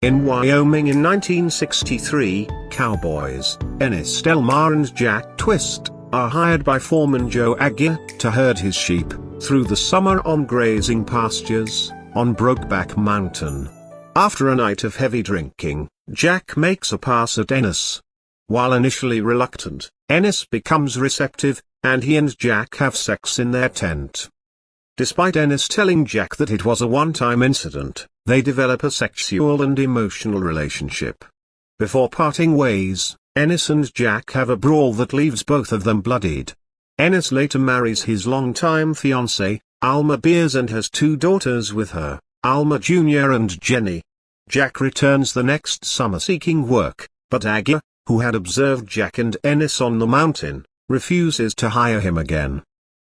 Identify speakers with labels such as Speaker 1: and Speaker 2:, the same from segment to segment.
Speaker 1: In Wyoming in 1963, cowboys, Ennis Delmar and Jack Twist, are hired by foreman Joe Aguirre to herd his sheep through the summer on grazing pastures on Brokeback Mountain. After a night of heavy drinking, Jack makes a pass at Ennis. While initially reluctant, Ennis becomes receptive, and he and Jack have sex in their tent. Despite Ennis telling Jack that it was a one-time incident, they develop a sexual and emotional relationship. Before parting ways, Ennis and Jack have a brawl that leaves both of them bloodied. Ennis later marries his longtime fiancée, Alma Beers, and has 2 daughters with her, Alma Jr. and Jenny. Jack returns the next summer seeking work, but Aguirre, who had observed Jack and Ennis on the mountain, refuses to hire him again.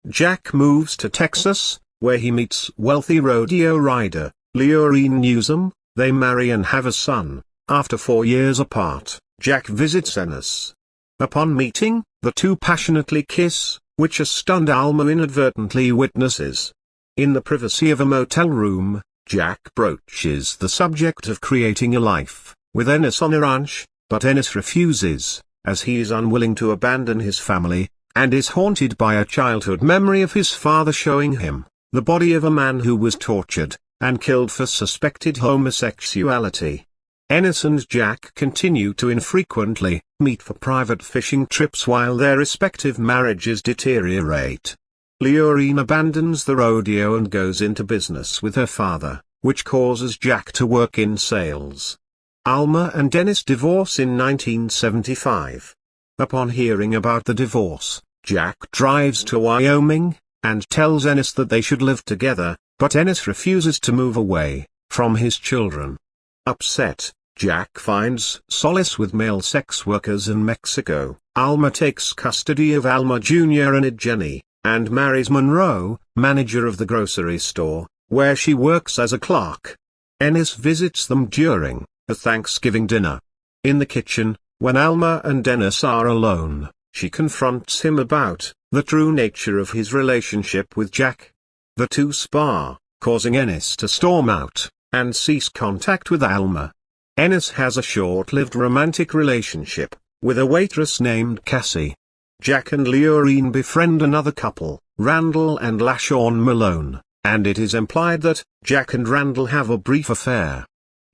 Speaker 1: Jack moves to Texas, where he meets wealthy rodeo rider, Leorine Newsom. They marry and have a son. After 4 years apart, Jack visits Ennis. Upon meeting, the two passionately kiss, which a stunned Alma inadvertently witnesses. In the privacy of a motel room, Jack broaches the subject of creating a life with Ennis on a ranch, but Ennis refuses, as he is unwilling to abandon his family, and is haunted by a childhood memory of his father showing him the body of a man who was tortured and killed for suspected homosexuality. Ennis and Jack continue to infrequently meet for private fishing trips while their respective marriages deteriorate. Leorine abandons the rodeo and goes into business with her father, which causes Jack to work in sales. Alma and Ennis divorce in 1975. Upon hearing about the divorce, Jack drives to Wyoming, and tells Ennis that they should live together, but Ennis refuses to move away from his children. Upset, Jack finds solace with male sex workers in Mexico. Alma takes custody of Alma Jr. and Jenny, and marries Monroe, manager of the grocery store, where she works as a clerk. Ennis visits them during a Thanksgiving dinner. In the kitchen, when Alma and Ennis are alone, she confronts him about the true nature of his relationship with Jack. The two spar, causing Ennis to storm out and cease contact with Alma. Ennis has a short-lived romantic relationship with a waitress named Cassie. Jack and Leorine befriend another couple, Randall and LaShawn Malone, and it is implied that Jack and Randall have a brief affair.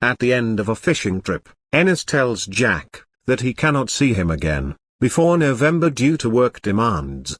Speaker 1: At the end of a fishing trip, Ennis tells Jack that he cannot see him again before November due to work demands.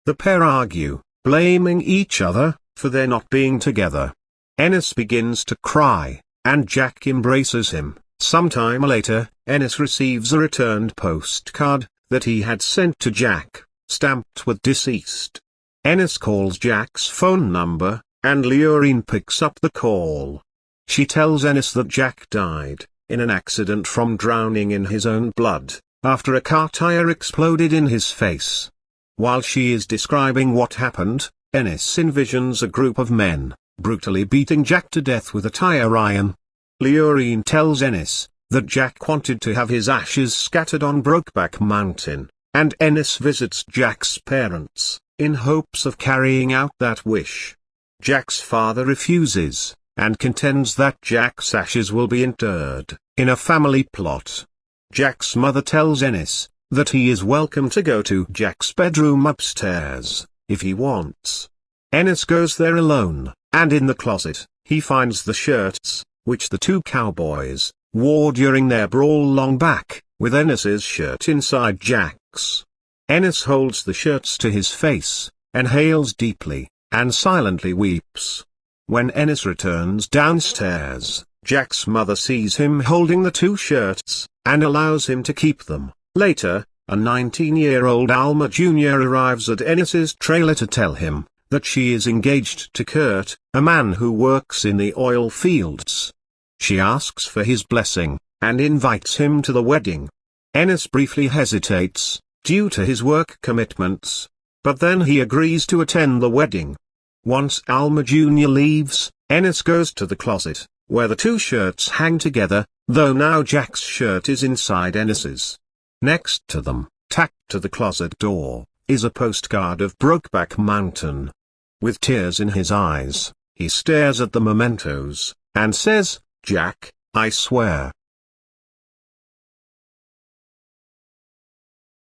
Speaker 1: The pair argue, blaming each other for their not being together. Ennis begins to cry, and Jack embraces him. Sometime later, Ennis receives a returned postcard that he had sent to Jack, stamped with deceased. Ennis calls Jack's phone number, and Leorine picks up the call. She tells Ennis that Jack died in an accident from drowning in his own blood, after a car tire exploded in his face. While she is describing what happened, Ennis envisions a group of men brutally beating Jack to death with a tire iron. Leorine tells Ennis that Jack wanted to have his ashes scattered on Brokeback Mountain, and Ennis visits Jack's parents in hopes of carrying out that wish. Jack's father refuses, and contends that Jack's ashes will be interred in a family plot. Jack's mother tells Ennis that he is welcome to go to Jack's bedroom upstairs if he wants. Ennis goes there alone, and in the closet, he finds the shirts which the two cowboys wore during their brawl long back, with Ennis's shirt inside Jack's. Ennis holds the shirts to his face, inhales deeply, and silently weeps. When Ennis returns downstairs, Jack's mother sees him holding the two shirts, and allows him to keep them. Later, a 19-year-old Alma Jr. arrives at Ennis's trailer to tell him that she is engaged to Kurt, a man who works in the oil fields. She asks for his blessing, and invites him to the wedding. Ennis briefly hesitates, due to his work commitments, but then he agrees to attend the wedding. Once Alma Jr. leaves, Ennis goes to the closet, where the two shirts hang together, though now Jack's shirt is inside Ennis's. Next to them, tacked to the closet door, is a postcard of Brokeback Mountain. With tears in his eyes, he stares at the mementos, and says, "Jack, I swear.